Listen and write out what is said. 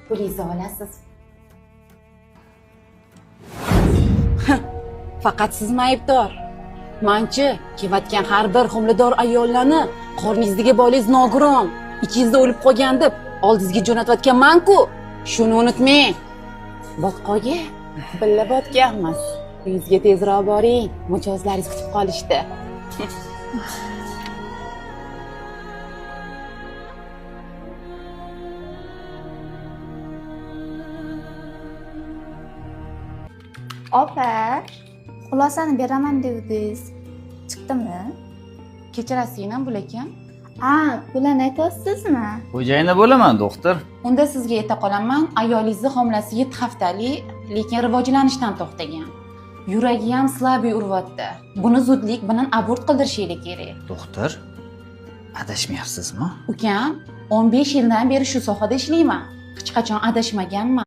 pulingizni olasiz. Faqat sizmi aybdor? Manchi, kelayotgan har bir homilador ayollarni qorningizdagi bolangiz nogiron, ichingizda o'lib qolgan deb oldingizga jo'natayotganman-ku. Shuni unutmang. Botqo'ga billa botganmiz. Uyingizga tezroq boring, mijozlaringiz kutib qolishdi. Opa, xulosani beraman devdingiz. Chiqdimi? Kechirasizmi, bulekim? Bularni aytyapsizmi? Xo'jayini bo'laman, doktor. Unda sizga ayta qolaman, ayolingizni homilasi 7 haftali, lekin rivojlanishdan to'xtagan. Yuragi ham slabiy uryapti. Buni zudlik bilan abort qildirishingiz kerak. Doktor, adashmayapsizmi? Ukam, 15 yildan beri shu sohada ishlayman. Hech qachon adashmaganman.